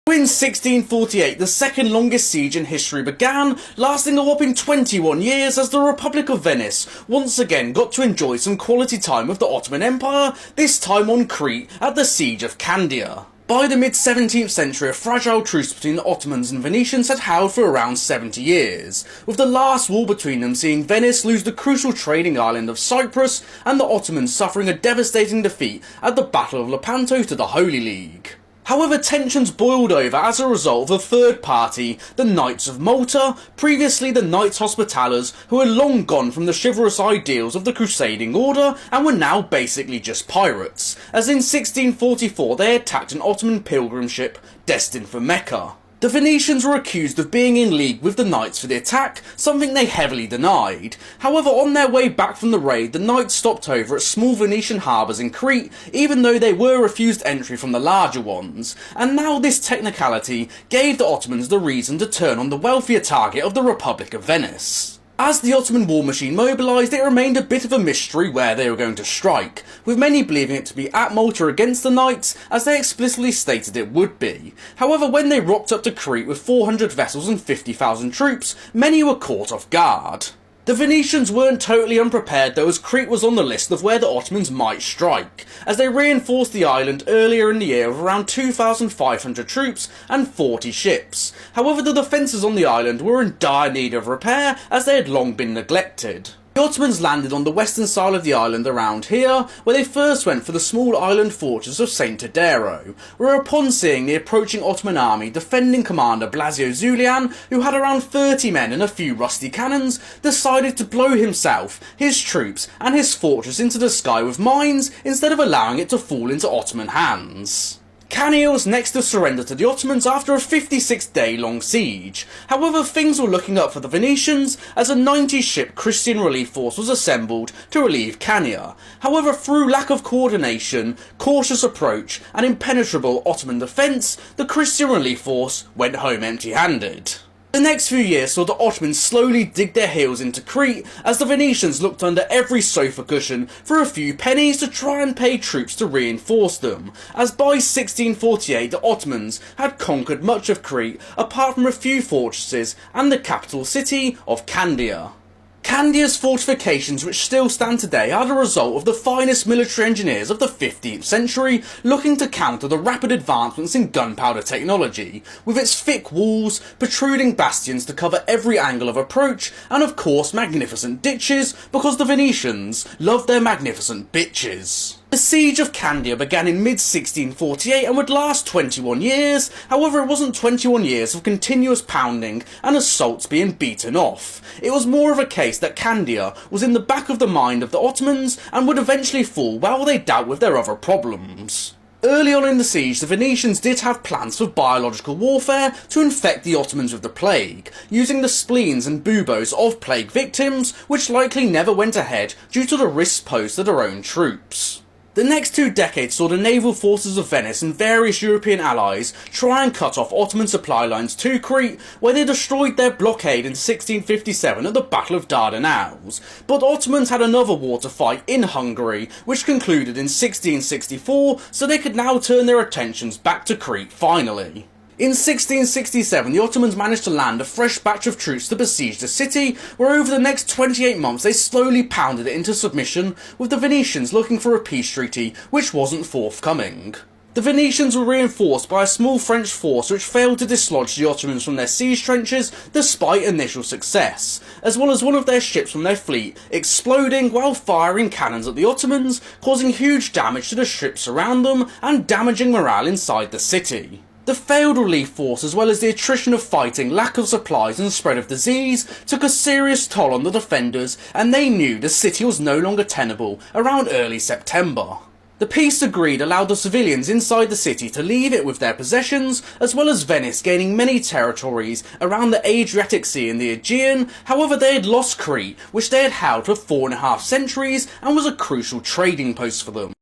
In 1648, the second longest siege in history began, lasting a whopping 21 years as the Republic of Venice once again got to enjoy some quality time with the Ottoman Empire, this time on Crete at the Siege of Candia. By the mid-17th century, a fragile truce between the Ottomans and Venetians had held for around 70 years, with the last war between them seeing Venice lose the crucial trading island of Cyprus and the Ottomans suffering a devastating defeat at the Battle of Lepanto to the Holy League. However, tensions boiled over as a result of a third party, the Knights of Malta, previously the Knights Hospitallers, who had long gone from the chivalrous ideals of the Crusading Order and were now basically just pirates, as in 1644 they attacked an Ottoman pilgrim ship destined for Mecca. The Venetians were accused of being in league with the Knights for the attack, something they heavily denied. However, on their way back from the raid, the Knights stopped over at small Venetian harbours in Crete, even though they were refused entry from the larger ones, and now this technicality gave the Ottomans the reason to turn on the wealthier target of the Republic of Venice. As the Ottoman war machine mobilised, it remained a bit of a mystery where they were going to strike, with many believing it to be at Malta against the Knights, as they explicitly stated it would be. However, when they rocked up to Crete with 400 vessels and 50,000 troops, many were caught off guard. The Venetians weren't totally unprepared though, as Crete was on the list of where the Ottomans might strike, as they reinforced the island earlier in the year with around 2,500 troops and 40 ships. However, the defences on the island were in dire need of repair, as they had long been neglected. The Ottomans landed on the western side of the island around here, where they first went for the small island fortress of St. Tadero, where upon seeing the approaching Ottoman army, defending commander Blasio Zulian, who had around 30 men and a few rusty cannons, decided to blow himself, his troops and his fortress into the sky with mines instead of allowing it to fall into Ottoman hands. Candia was next to surrender to the Ottomans after a 56-day-long siege. However, things were looking up for the Venetians as a 90-ship Christian relief force was assembled to relieve Candia. However, through lack of coordination, cautious approach and impenetrable Ottoman defence, the Christian relief force went home empty-handed. The next few years saw the Ottomans slowly dig their heels into Crete as the Venetians looked under every sofa cushion for a few pennies to try and pay troops to reinforce them, as by 1648 the Ottomans had conquered much of Crete apart from a few fortresses and the capital city of Candia. Candia's fortifications, which still stand today, are the result of the finest military engineers of the 15th century looking to counter the rapid advancements in gunpowder technology, with its thick walls, protruding bastions to cover every angle of approach, and of course magnificent ditches, because the Venetians love their magnificent bitches. The Siege of Candia began in mid-1648 and would last 21 years, however it wasn't 21 years of continuous pounding and assaults being beaten off. It was more of a case that Candia was in the back of the mind of the Ottomans and would eventually fall while they dealt with their other problems. Early on in the siege, the Venetians did have plans for biological warfare to infect the Ottomans with the plague, using the spleens and buboes of plague victims, which likely never went ahead due to the risks posed to their own troops. The next 2 decades saw the naval forces of Venice and various European allies try and cut off Ottoman supply lines to Crete, where they destroyed their blockade in 1657 at the Battle of Dardanelles. But Ottomans had another war to fight in Hungary, which concluded in 1664, so they could now turn their attentions back to Crete finally. In 1667, the Ottomans managed to land a fresh batch of troops to besiege the city, where over the next 28 months they slowly pounded it into submission, with the Venetians looking for a peace treaty which wasn't forthcoming. The Venetians were reinforced by a small French force which failed to dislodge the Ottomans from their siege trenches despite initial success, as well as one of their ships from their fleet exploding while firing cannons at the Ottomans, causing huge damage to the ships around them and damaging morale inside the city. The failed relief force, as well as the attrition of fighting, lack of supplies and spread of disease, took a serious toll on the defenders, and they knew the city was no longer tenable around early September. The peace agreed allowed the civilians inside the city to leave it with their possessions, as well as Venice gaining many territories around the Adriatic Sea and the Aegean. However, they had lost Crete, which they had held for 4.5 centuries and was a crucial trading post for them.